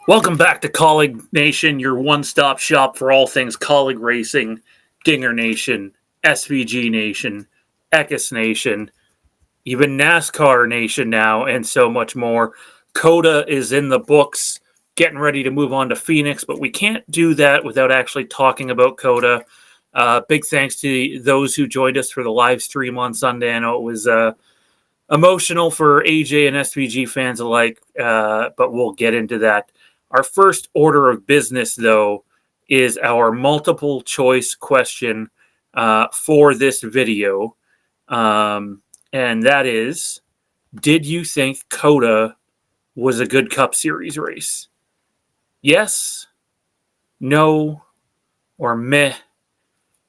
Welcome back to Kaulignation, your one-stop shop for all things Kaulig Racing, Dingernation, SVGNation, Nation, even NASCAR Nation now, and so much more. COTA is in the books, getting ready to move on to Phoenix, but we can't do that without actually talking about COTA. Big thanks to those who joined us for the live stream on Sunday. I know it was emotional for AJ and SVG fans alike, but we'll get into that. Our first order of business, though, is our multiple choice question for this video. And that is, did you think COTA was a good Cup Series race? Yes, no, or meh?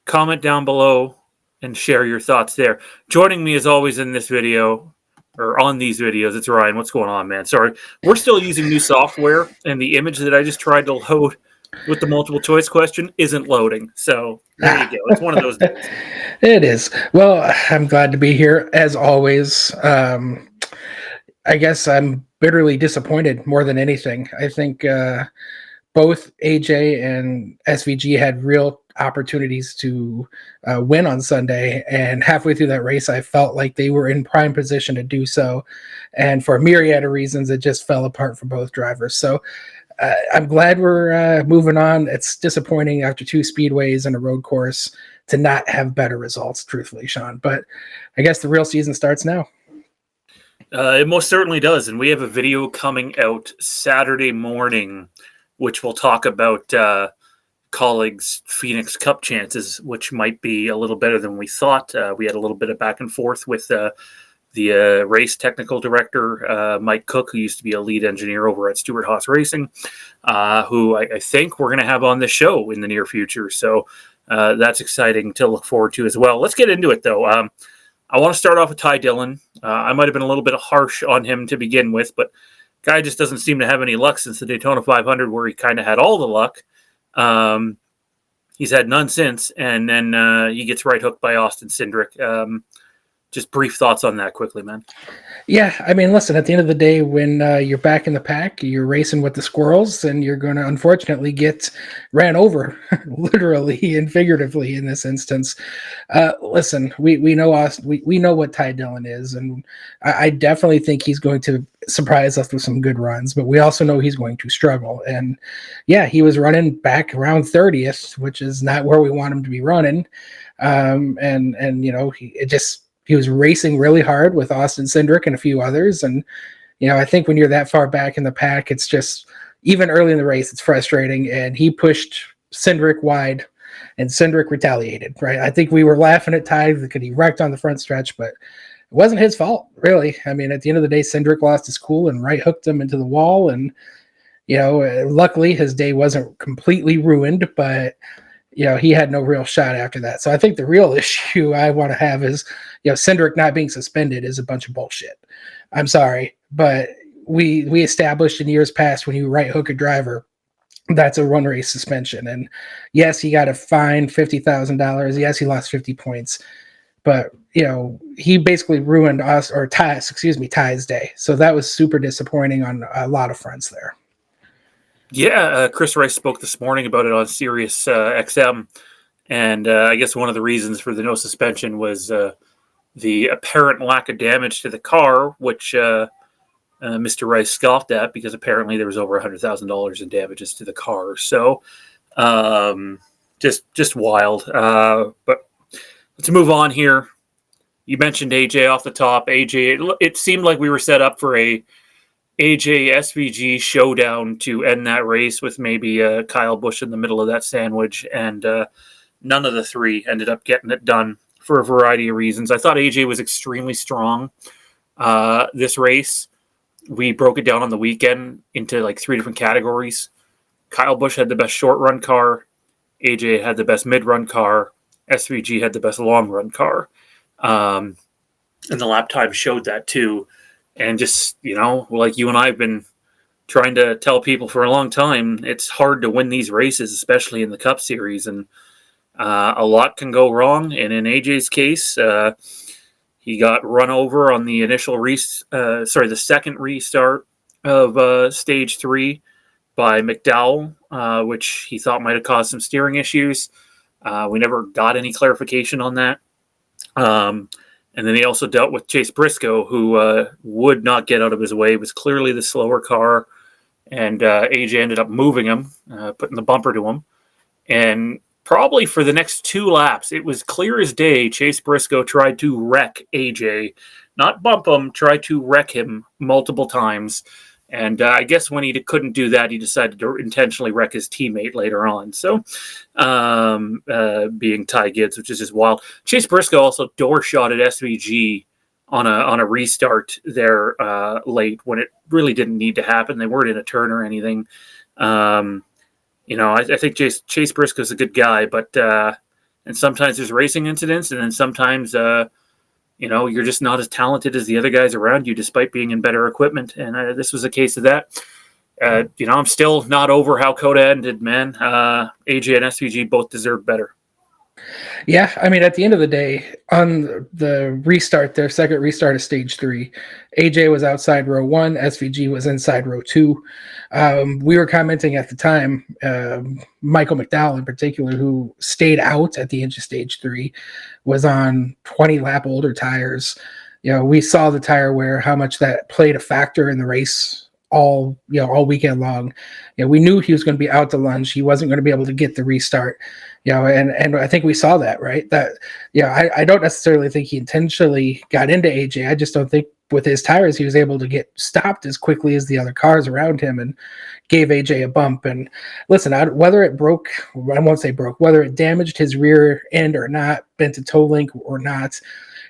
Comment down below and share your thoughts there. Joining me as always in this video, or on these videos, it's Ryan. What's going on, man? Sorry. We're still using new software, and the image that I just tried to load with the multiple choice question isn't loading. So there you go. It's one of those days. It is. Well, I'm glad to be here, as always. I guess I'm bitterly disappointed more than anything. I think both AJ and SVG had real opportunities to win on Sunday, and halfway through that race I felt like they were in prime position to do so, and for a myriad of reasons it just fell apart for both drivers. So I'm glad we're moving on. It's disappointing after two speedways and a road course to not have better results, truthfully, Sean, but I guess the real season starts now. It most certainly does, and we have a video coming out Saturday morning which we'll talk about Kaulig's Phoenix Cup chances, which might be a little better than we thought. We had a little bit of back and forth with the race technical director, Mike Cook, who used to be a lead engineer over at Stewart Haas Racing, who I think we're going to have on the show in the near future. So that's exciting to look forward to as well. Let's get into it, though. I want to start off with Ty Dillon. I might have been a little bit harsh on him to begin with, but guy just doesn't seem to have any luck since the Daytona 500, where he kind of had all the luck. He's had none since, and then he gets right hooked by Austin Cindric. Just brief thoughts on that quickly, man. Yeah, I mean, listen, at the end of the day, when you're back in the pack, you're racing with the squirrels, and you're going to unfortunately get ran over, literally and figuratively in this instance. Listen, we know Austin, we know what Ty Dillon is, and I definitely think he's going to surprise us with some good runs, but we also know he's going to struggle. And yeah, he was running back around 30th, which is not where we want him to be running. And you know, he was racing really hard with Austin Cindric and a few others. And, you know, I think when you're that far back in the pack, it's just, even early in the race, it's frustrating. And he pushed Cindric wide, and Cindric retaliated, right? I think we were laughing at Ty because he wrecked on the front stretch, but it wasn't his fault, really. I mean, at the end of the day, Cindric lost his cool and right hooked him into the wall. And, you know, luckily his day wasn't completely ruined, but you know, he had no real shot after that. So I think the real issue I want to have is, you know, Cindric not being suspended is a bunch of bullshit. I'm sorry, but we established in years past, when you right hook a driver, that's a run race suspension. And yes, he got a fine $50,000. Yes, he lost 50 points, but you know, he basically ruined Ty's day. So that was super disappointing on a lot of fronts there. Yeah, Chris Rice spoke this morning about it on Sirius XM, and I guess one of the reasons for the no suspension was the apparent lack of damage to the car, which Mr. Rice scoffed at, because apparently there was over $100,000 in damages to the car. So just wild. But let's move on here. You mentioned AJ off the top. AJ, it seemed like we were set up for a AJ SVG showdown to end that race, with maybe Kyle Busch in the middle of that sandwich, and none of the three ended up getting it done for a variety of reasons. I thought AJ was extremely strong this race. We broke it down on the weekend into like three different categories. Kyle Busch had the best short run car, AJ had the best mid run car, SVG had the best long run car, and the lap time showed that too. And just, you know, like you and I have been trying to tell people for a long time, it's hard to win these races, especially in the Cup Series. And a lot can go wrong. And in AJ's case, he got run over on the initial the second restart of Stage 3 by McDowell, which he thought might have caused some steering issues. We never got any clarification on that. And then he also dealt with Chase Briscoe, who would not get out of his way, was clearly the slower car. And AJ ended up moving him, putting the bumper to him. And probably for the next 2 laps, it was clear as day Chase Briscoe tried to wreck AJ. Not bump him, tried to wreck him multiple times. And I guess when he couldn't do that, he decided to intentionally wreck his teammate later on. So, being Ty Gibbs, which is just wild. Chase Briscoe also door shot at SVG on a restart there late when it really didn't need to happen. They weren't in a turn or anything. I think Chase Briscoe's a good guy, but and sometimes there's racing incidents, and then sometimes you're just not as talented as the other guys around you, despite being in better equipment. And this was a case of that. I'm still not over how COTA ended, man. AJ and SVG both deserve better. Yeah, I mean, at the end of the day, on the restart, their second restart of stage 3, AJ was outside row 1, SVG was inside row 2. We were commenting at the time, Michael McDowell in particular, who stayed out at the end of stage 3, was on 20-lap older tires. We saw the tire wear, how much that played a factor in the race all weekend long. We knew he was going to be out to lunch. He wasn't going to be able to get the restart. And I think we saw that, right? That, I don't necessarily think he intentionally got into AJ. I just don't think with his tires he was able to get stopped as quickly as the other cars around him and gave AJ a bump. And listen, whether it broke, I won't say broke, whether it damaged his rear end or not, bent a toe link or not,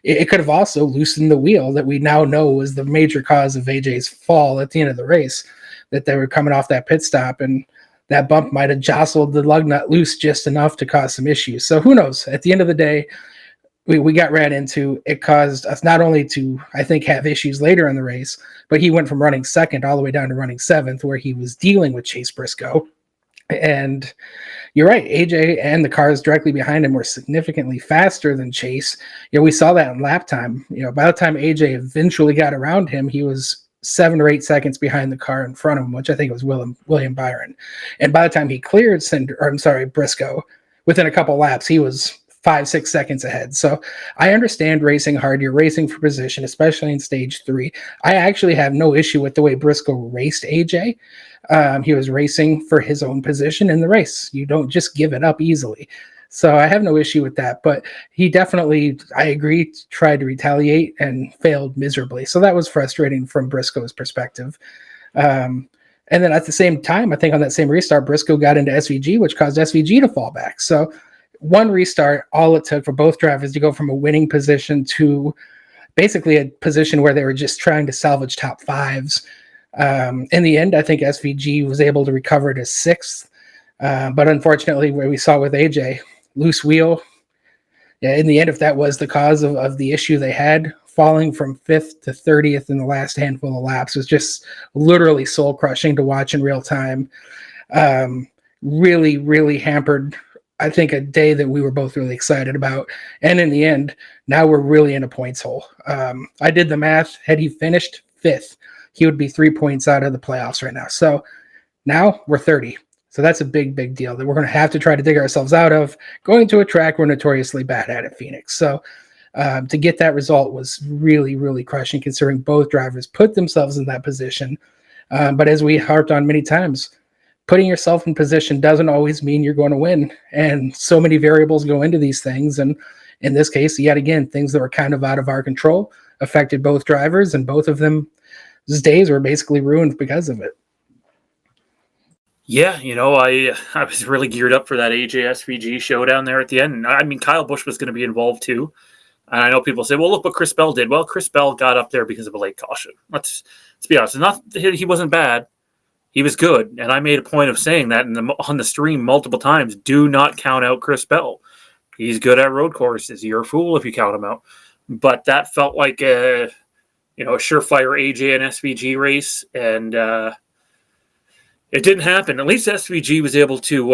it could have also loosened the wheel that we now know was the major cause of AJ's fall at the end of the race, that they were coming off that pit stop, and that bump might have jostled the lug nut loose just enough to cause some issues. So who knows? At the end of the day, we got ran into. It caused us not only to, I think, have issues later in the race, but he went from running second all the way down to running 7th, where he was dealing with Chase Briscoe. And you're right, AJ and the cars directly behind him were significantly faster than Chase. We saw that in lap time. By the time AJ eventually got around him, he was 7 or 8 seconds behind the car in front of him, which I think was William Byron. And by the time he cleared Briscoe, within a couple laps, he was 5-6 seconds ahead. So I understand racing hard. You're racing for position, especially in stage 3. I actually have no issue with the way Briscoe raced AJ. He was racing for his own position in the race. You don't just give it up easily. So I have no issue with that. But he definitely, I agree, tried to retaliate and failed miserably. So that was frustrating from Briscoe's perspective. And then at the same time, I think on that same restart, Briscoe got into SVG, which caused SVG to fall back. So one restart, all it took for both drivers to go from a winning position to basically a position where they were just trying to salvage top 5s. In the end, I think SVG was able to recover to 6th. But unfortunately, where we saw with AJ, loose wheel. Yeah, in the end, if that was the cause of the issue they had, falling from 5th to 30th in the last handful of laps was just literally soul crushing to watch in real time. Really, really hampered, I think, a day that we were both really excited about. And in the end, now we're really in a points hole. I did the math. Had he finished 5th, he would be 3 points out of the playoffs right now. So now we're 30. So that's a big, big deal that we're going to have to try to dig ourselves out of, going to a track we're notoriously bad at Phoenix. So to get that result was really, really crushing, considering both drivers put themselves in that position. But as we harped on many times, putting yourself in position doesn't always mean you're going to win. And so many variables go into these things. And in this case, yet again, things that were kind of out of our control affected both drivers, and both of them, these days were basically ruined because of it. Yeah, I was really geared up for that AJ SVG showdown there at the end. I mean, Kyle Busch was going to be involved too. And I know people say, well, look what Chris Bell did. Well, Chris Bell got up there because of a late caution. Let's be honest. He wasn't bad. He was good. And I made a point of saying that on the stream multiple times. Do not count out Chris Bell. He's good at road courses. You're a fool if you count him out. But that felt like a surefire AJ and SVG race. And it didn't happen. At least SVG was able to,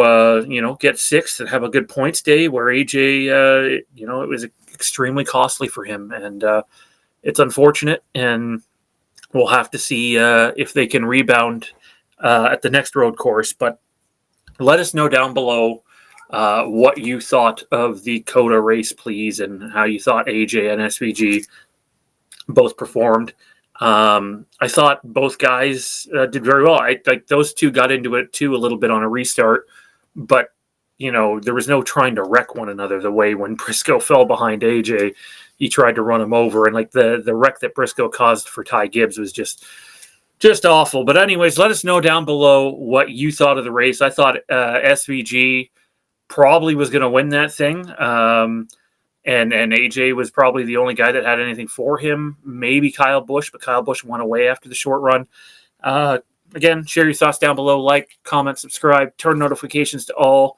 get 6th and have a good points day, where AJ, it was extremely costly for him. And it's unfortunate. And we'll have to see if they can rebound at the next road course. But let us know down below what you thought of the COTA race, please, and how you thought AJ and SVG both performed. I thought both guys did very well. Like those two got into it too a little bit on a restart, but there was no trying to wreck one another the way when Briscoe fell behind AJ, he tried to run him over, and like the wreck that Briscoe caused for Ty Gibbs was just awful. But anyways, let us know down below what you thought of the race. I thought SVG probably was going to win that thing. And AJ was probably the only guy that had anything for him. Maybe Kyle Busch, but Kyle Busch went away after the short run. Again, share your thoughts down below. Like, comment, subscribe, turn notifications to all.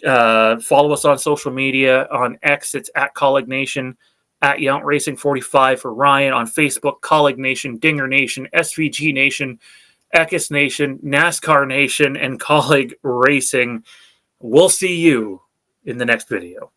Follow us on social media. On X, it's at Kaulignation, at Yount Racing 45 for Ryan. On Facebook, Kaulignation, Dingernation, SVGNation, Nation, NASCAR Nation, and Kaulig Racing. We'll see you in the next video.